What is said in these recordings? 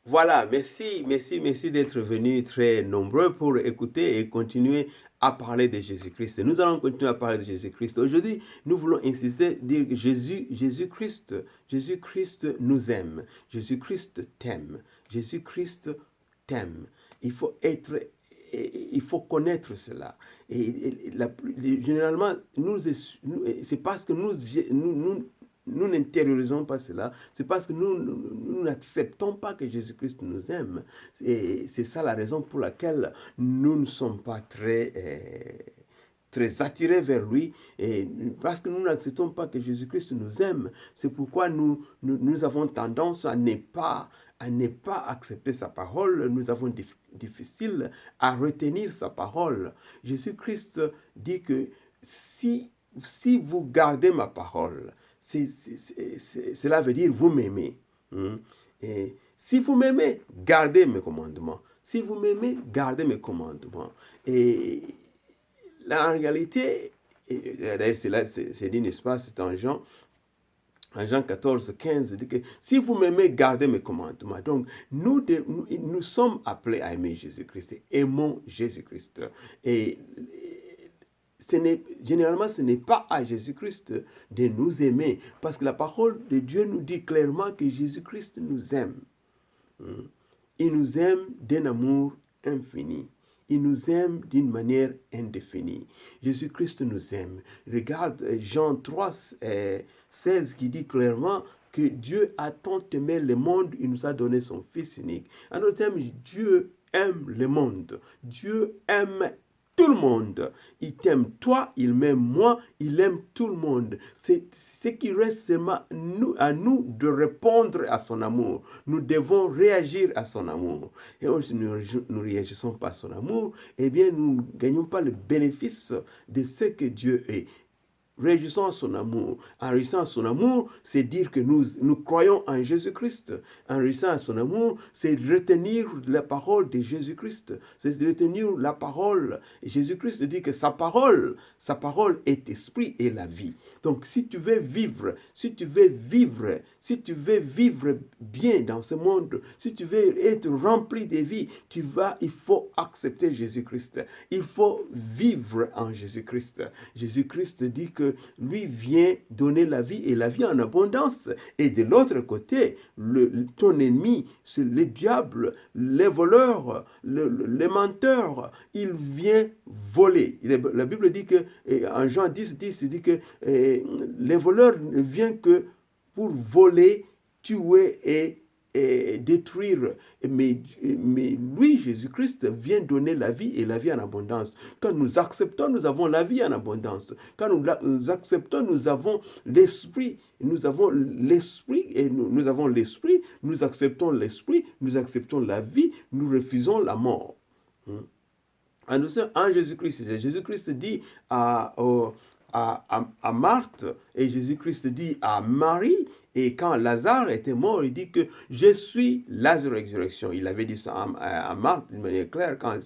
Voilà, merci d'être venus très nombreux pour écouter et continuer à parler de Jésus-Christ. Nous allons continuer à parler de Jésus-Christ. Aujourd'hui, nous voulons insister, dire que Jésus-Christ nous aime. Jésus-Christ t'aime. Jésus-Christ t'aime. Il faut être, il faut connaître cela. Généralement, c'est parce que nous n'intériorisons pas cela, c'est parce que nous n'acceptons pas que Jésus-Christ nous aime. Et c'est ça la raison pour laquelle nous ne sommes pas très attirés vers lui, et parce que nous n'acceptons pas que Jésus-Christ nous aime. C'est pourquoi nous avons tendance à ne pas accepter sa parole. Nous avons difficile à retenir sa parole. Jésus-Christ dit que si vous gardez ma parole, cela veut dire vous m'aimez. Et si vous m'aimez, gardez mes commandements. Si vous m'aimez, gardez mes commandements. Et là, en réalité, d'ailleurs, c'est dit, n'est-ce pas, c'est en Jean 14, 15, dit que si vous m'aimez, gardez mes commandements. Donc, nous sommes appelés à aimer Jésus-Christ. Aimons Jésus-Christ. Et généralement, ce n'est pas à Jésus-Christ de nous aimer, parce que la parole de Dieu nous dit clairement que Jésus-Christ nous aime. Il nous aime d'un amour infini. Il nous aime d'une manière indéfinie. Jésus-Christ nous aime. Regarde Jean 3, 16 qui dit clairement que Dieu a tant aimé le monde, il nous a donné son Fils unique. En d'autres termes, Dieu aime le monde. Dieu aime tout le monde. Il t'aime toi, il m'aime moi, il aime tout le monde. C'est ce qui reste seulement à nous de répondre à son amour. Nous devons réagir à son amour. Et si nous ne réagissons pas à son amour, eh bien, nous ne gagnons pas le bénéfice de ce que Dieu est. Réjouissons à son amour. En réjouissant à son amour, c'est dire que nous croyons en Jésus-Christ. En réjouissant à son amour, c'est retenir la parole de Jésus-Christ. C'est retenir la parole. Et Jésus-Christ dit que sa parole est esprit et la vie. Donc, si tu veux vivre bien dans ce monde, si tu veux être rempli de vie, il faut accepter Jésus-Christ. Il faut vivre en Jésus-Christ. Jésus-Christ dit que lui vient donner la vie et la vie en abondance. Et de l'autre côté, ton ennemi, c'est le diable, les voleurs, les menteurs, il vient voler. La Bible dit que, en Jean 10, il dit que les voleurs ne viennent que pour voler, tuer et détruire. Mais lui, Jésus-Christ, vient donner la vie et la vie en abondance. Quand nous acceptons, nous avons la vie en abondance. Quand nous acceptons, nous avons l'esprit. Nous avons l'esprit et nous avons l'esprit. Nous acceptons l'esprit, nous acceptons la vie, nous refusons la mort. En Jésus-Christ, Jésus-Christ dit à Marthe et Jésus-Christ dit à Marie. Et quand Lazare était mort, il dit que je suis la résurrection. Il avait dit ça à Marthe d'une manière claire quand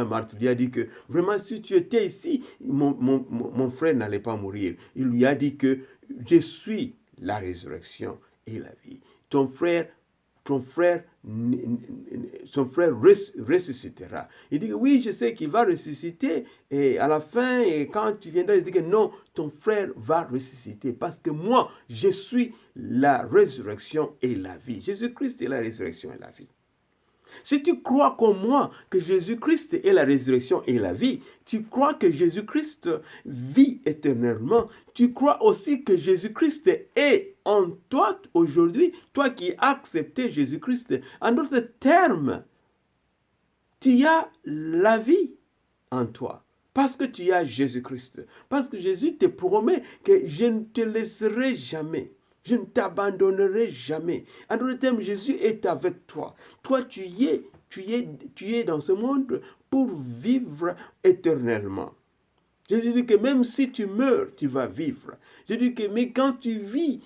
Marthe lui a dit que vraiment si tu étais ici, mon frère n'allait pas mourir. Il lui a dit que je suis la résurrection et la vie. Ton frère ressuscitera. Il dit que oui, je sais qu'il va ressusciter et à la fin, et quand tu viendras, il dit que non, ton frère va ressusciter parce que moi, je suis la résurrection et la vie. Jésus-Christ est la résurrection et la vie. Si tu crois comme moi que Jésus-Christ est la résurrection et la vie, tu crois que Jésus-Christ vit éternellement, tu crois aussi que Jésus-Christ est en toi aujourd'hui, toi qui as accepté Jésus-Christ. En d'autres termes, tu as la vie en toi. Parce que tu as Jésus-Christ. Parce que Jésus te promet que je ne te laisserai jamais. Je ne t'abandonnerai jamais. En d'autres termes, Jésus est avec toi. Toi, tu es dans ce monde pour vivre éternellement. Jésus dit que même si tu meurs, tu vas vivre. Jésus dit que mais quand tu vis,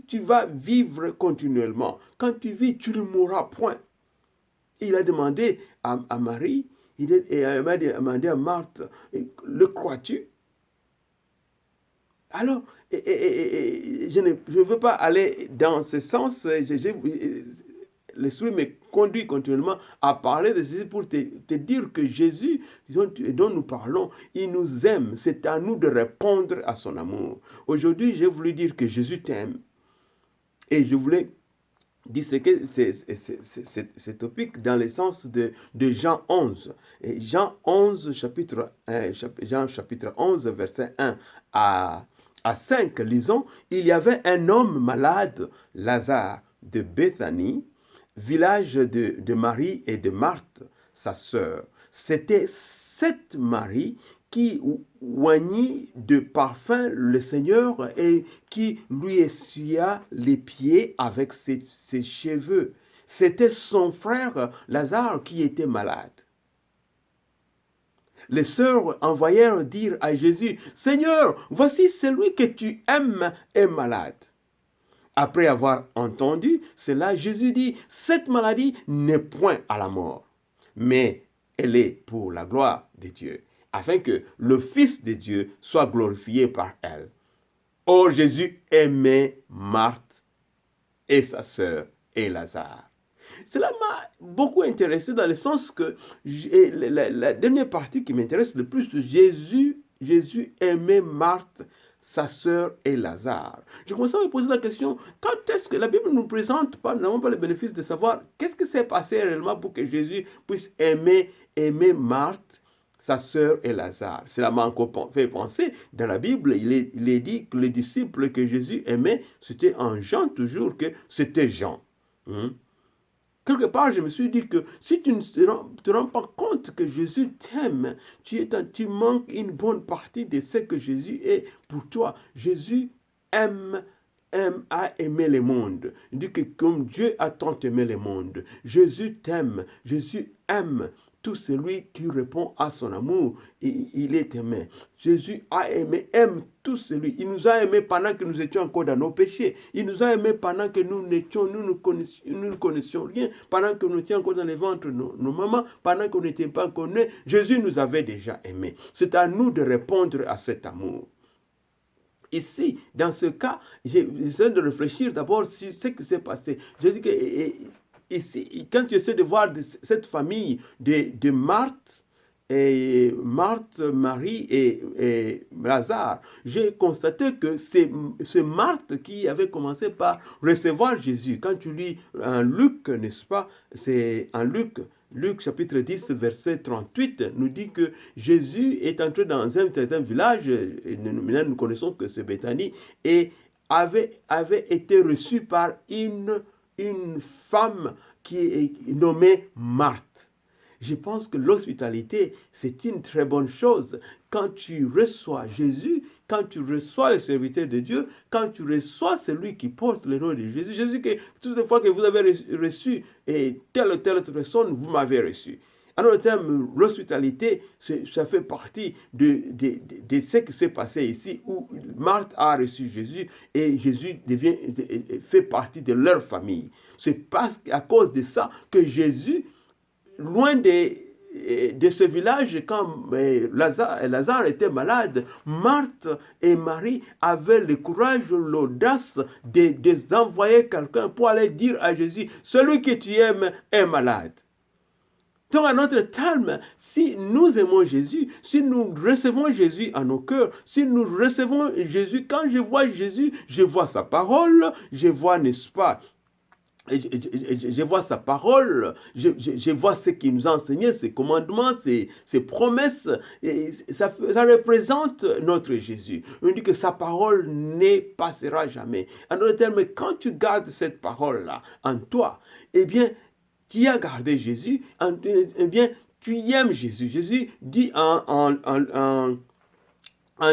tu vas vivre continuellement. Quand tu vis, tu ne mourras point. Il a demandé à Marie, il a demandé à Marthe, le crois-tu? Alors, je ne veux pas aller dans ce sens. l'Esprit me conduit continuellement à parler de ceci pour te dire que Jésus, dont nous parlons, il nous aime. C'est à nous de répondre à son amour. Aujourd'hui, j'ai voulu dire que Jésus t'aime. Et je voulais disséquer ce topic dans le sens de Jean 11. Et Jean 11, Jean chapitre 11, verset 1 à 5, lisons, « Il y avait un homme malade, Lazare, de Béthanie, village de Marie et de Marthe, sa sœur. C'était cette Marie qui oignit de parfum le Seigneur et qui lui essuya les pieds avec ses cheveux. C'était son frère Lazare qui était malade. Les sœurs envoyèrent dire à Jésus, « Seigneur, voici celui que tu aimes est malade. » Après avoir entendu cela, Jésus dit, « Cette maladie n'est point à la mort, mais elle est pour la gloire de Dieu, afin que le Fils de Dieu soit glorifié par elle. » Or, Jésus aimait Marthe et sa sœur et Lazare. Cela m'a beaucoup intéressé dans le sens que la dernière partie qui m'intéresse le plus, Jésus aimait Marthe, sa sœur et Lazare. Je commençais à me poser la question, quand est-ce que la Bible nous présente pas, nous n'avons pas le bénéfice de savoir qu'est-ce qui s'est passé réellement pour que Jésus puisse aimer Marthe, sa sœur et Lazare. Cela m'a encore fait penser, dans la Bible, il est dit que les disciples que Jésus aimait, c'était en Jean toujours, que c'était Jean. Quelque part, je me suis dit que si tu ne te rends pas compte que Jésus t'aime, tu manques une bonne partie de ce que Jésus est pour toi. Jésus a aimé le monde. Il dit que comme Dieu a tant aimé le monde, Jésus t'aime, Jésus aime tout celui qui répond à son amour, il est aimé. Jésus aime tout celui. Il nous a aimés pendant que nous étions encore dans nos péchés. Il nous a aimés pendant que nous ne connaissions rien, pendant que nous étions encore dans les ventres de nos mamans, pendant qu'on n'était pas encore nés. Jésus nous avait déjà aimés. C'est à nous de répondre à cet amour. Ici, dans ce cas, j'essaie de réfléchir d'abord sur ce qui s'est passé. Je dis que ici, quand tu essaies de voir cette famille de Marthe, Marie et Lazare, j'ai constaté que c'est Marthe qui avait commencé par recevoir Jésus. Quand tu lis en Luc, n'est-ce pas, c'est en Luc chapitre 10, verset 38, nous dit que Jésus est entré dans un certain village, et maintenant nous connaissons que c'est Béthanie, et avait été reçu par une femme qui est nommée Marthe. Je pense que l'hospitalité, c'est une très bonne chose. Quand tu reçois Jésus, quand tu reçois le serviteur de Dieu, quand tu reçois celui qui porte le nom de Jésus, Jésus, que toutes les fois que vous avez reçu telle ou telle personne, vous m'avez reçu. Alors, le terme l'hospitalité, ça fait partie de ce qui s'est passé ici, où Marthe a reçu Jésus et Jésus fait partie de leur famille. C'est à cause de ça que Jésus, loin de ce village, quand Lazare était malade, Marthe et Marie avaient le courage, l'audace d'envoyer quelqu'un pour aller dire à Jésus, « Celui que tu aimes est malade. » Donc, à notre terme, si nous aimons Jésus, si nous recevons Jésus en nos cœurs, si nous recevons Jésus, quand je vois Jésus, je vois sa parole, je vois, n'est-ce pas, je vois sa parole, je vois ce qu'il nous a enseigné, ses commandements, ses promesses, et ça représente notre Jésus. On dit que sa parole ne passera jamais. En d'autres termes, quand tu gardes cette parole-là en toi, eh bien, tu as gardé Jésus, eh bien, tu aimes Jésus. Jésus dit en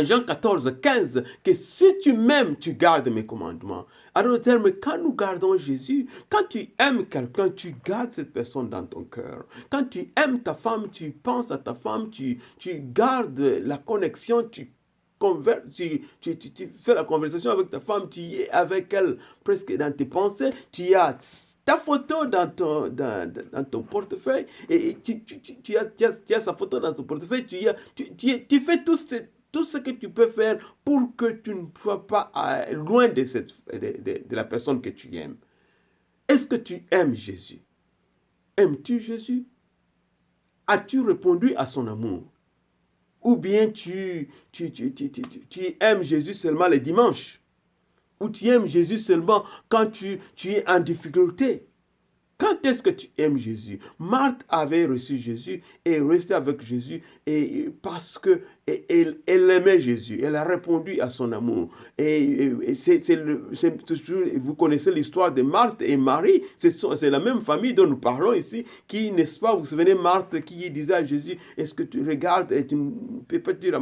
Jean 14, 15, que si tu m'aimes, tu gardes mes commandements. En d'autres termes, quand nous gardons Jésus, quand tu aimes quelqu'un, tu gardes cette personne dans ton cœur. Quand tu aimes ta femme, tu penses à ta femme, tu gardes la connexion, tu fais la conversation avec ta femme, tu es avec elle presque dans tes pensées, tu as ta photo dans ton portefeuille, et tu as sa photo dans ton portefeuille, tu fais tout ce que tu peux faire pour que tu ne sois pas loin de la personne que tu aimes. Est-ce que tu aimes Jésus? Aimes-tu Jésus? As-tu répondu à son amour? Ou bien tu aimes Jésus seulement les dimanches? Ou tu aimes Jésus seulement quand tu es en difficulté? Quand est-ce que tu aimes Jésus? Marthe avait reçu Jésus et est restée avec Jésus parce que elle aimait Jésus. Elle a répondu à son amour. Vous connaissez l'histoire de Marthe et Marie. C'est la même famille dont nous parlons ici. Qui, n'est-ce pas, vous vous souvenez, Marthe qui disait à Jésus, est-ce que tu regardes et tu peux pas dire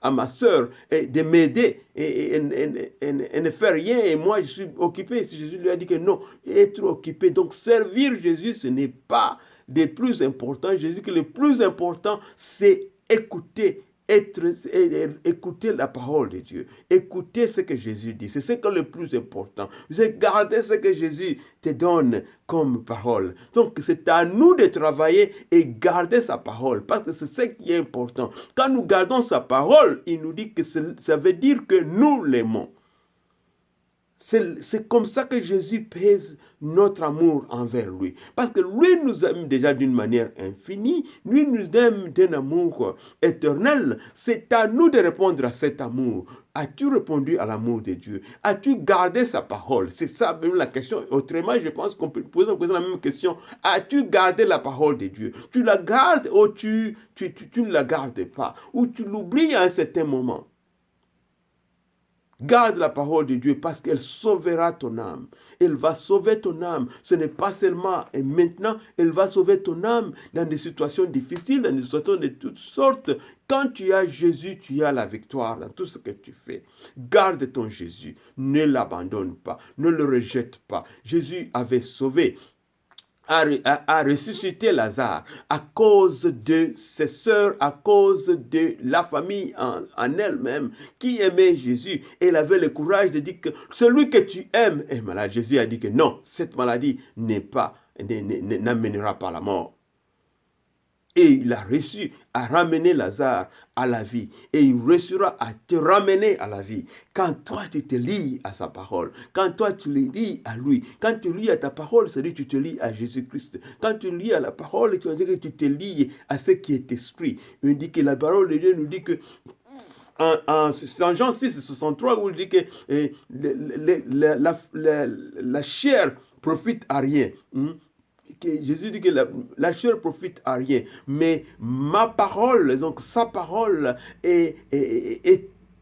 à ma soeur de m'aider? Et elle ne fait rien et moi je suis occupé. Si Jésus lui a dit que non, être occupé. Donc servir Jésus, ce n'est pas le plus important. Jésus, que le plus important, c'est écouter la parole de Dieu. Écouter ce que Jésus dit. C'est ce qui est le plus important. Garder ce que Jésus te donne comme parole. Donc, c'est à nous de travailler et garder sa parole. Parce que c'est ce qui est important. Quand nous gardons sa parole, il nous dit que ça veut dire que nous l'aimons. C'est comme ça que Jésus pèse notre amour envers lui. Parce que lui nous aime déjà d'une manière infinie. Lui nous aime d'un amour éternel. C'est à nous de répondre à cet amour. As-tu répondu à l'amour de Dieu? As-tu gardé sa parole? C'est ça même la question. Autrement, je pense qu'on peut poser la même question. As-tu gardé la parole de Dieu? Tu la gardes ou tu ne la gardes pas? Ou tu l'oublies à un certain moment? Garde la parole de Dieu parce qu'elle sauvera ton âme. Elle va sauver ton âme. Ce n'est pas seulement et maintenant, elle va sauver ton âme dans des situations difficiles, dans des situations de toutes sortes. Quand tu as Jésus, tu as la victoire dans tout ce que tu fais. Garde ton Jésus. Ne l'abandonne pas. Ne le rejette pas. Jésus avait sauvé. A ressuscité Lazare à cause de ses sœurs, à cause de la famille en elle-même qui aimait Jésus. Elle avait le courage de dire que celui que tu aimes est malade. Jésus a dit que non, cette maladie n'amènera pas la mort. Et il a reçu à ramener Lazare à la vie. Et il réussira à te ramener à la vie. Quand toi, tu te lis à sa parole. Quand toi, tu le lis à lui. Quand tu lis à ta parole, c'est-à-dire que tu te lis à Jésus-Christ. Quand tu lis à la parole, tu te lis à ce qui est esprit. Il dit que la parole de Dieu nous dit que en Jean 6, 63, où il dit que la chair profite à rien. Jésus dit que la chair profite à rien, mais ma parole, donc sa parole est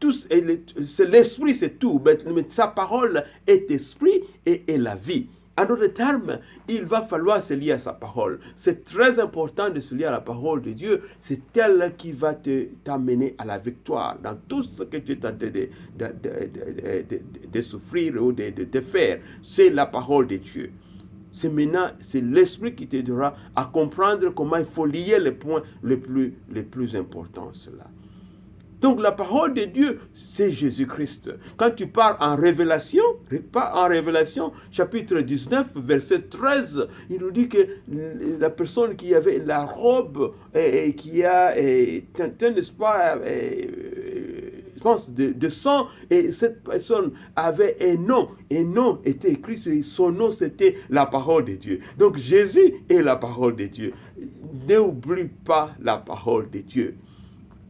tout, c'est l'esprit, c'est tout, mais sa parole est esprit et est la vie. En d'autres termes, il va falloir se lier à sa parole. C'est très important de se lier à la parole de Dieu. C'est elle qui va t'amener à la victoire dans tout ce que tu es en train de souffrir ou de faire. C'est la parole de Dieu. C'est maintenant, c'est l'esprit qui t'aidera à comprendre comment il faut lier les points les plus importants, cela. Donc la parole de Dieu, c'est Jésus-Christ. Quand tu pars en Révélation, chapitre 19, verset 13, il nous dit que la personne qui avait la robe et qui a, n'est-ce pas, je pense, de sang, et cette personne avait un nom était écrit, son nom c'était la parole de Dieu. Donc Jésus est la parole de Dieu. N'oublie pas la parole de Dieu.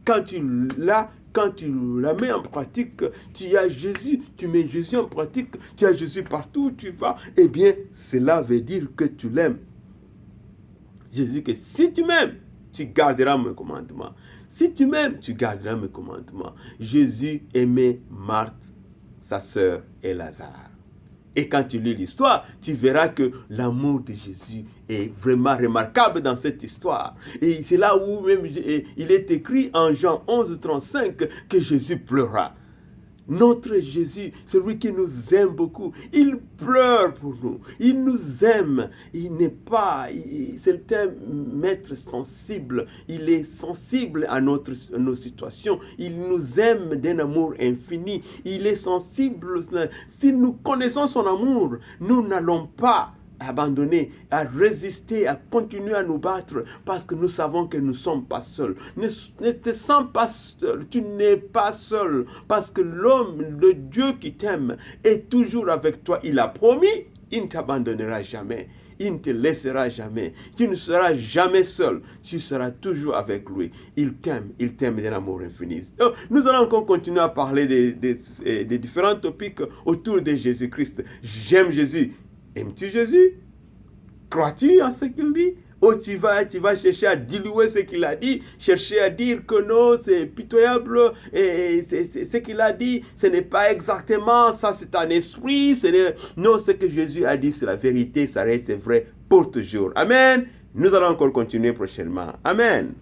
Quand tu la mets en pratique, tu as Jésus, tu mets Jésus en pratique, tu as Jésus partout où tu vas, eh bien, cela veut dire que tu l'aimes. Jésus, que si tu m'aimes, tu garderas mes commandements. Si tu m'aimes, tu garderas mes commandements. Jésus aimait Marthe, sa sœur et Lazare. Et quand tu lis l'histoire, tu verras que l'amour de Jésus est vraiment remarquable dans cette histoire. Et c'est là où même il est écrit en Jean 11, 35 que Jésus pleura. Notre Jésus, celui qui nous aime beaucoup, il pleure pour nous. Il nous aime. Il n'est pas... C'est un maître sensible. Il est sensible à nos situations. Il nous aime d'un amour infini. Il est sensible. Si nous connaissons son amour, nous n'allons pas abandonner, à résister, à continuer à nous battre parce que nous savons que nous ne sommes pas seuls. Ne te sens pas seul, tu n'es pas seul parce que l'homme, le Dieu qui t'aime est toujours avec toi. Il a promis Il ne t'abandonnera jamais. Il ne te laissera jamais. Tu ne seras jamais seul. Tu seras toujours avec lui. Il t'aime d'un amour infini. Donc, nous allons encore continuer à parler des différents topics autour de Jésus-Christ. J'aime Jésus. Aimes-tu Jésus? Crois-tu en ce qu'il dit? Ou tu vas chercher à diluer ce qu'il a dit, chercher à dire que non, c'est pitoyable, et c'est ce qu'il a dit, ce n'est pas exactement ça, c'est un esprit, non, ce que Jésus a dit, c'est la vérité, ça reste vrai pour toujours. Amen. Nous allons encore continuer prochainement. Amen.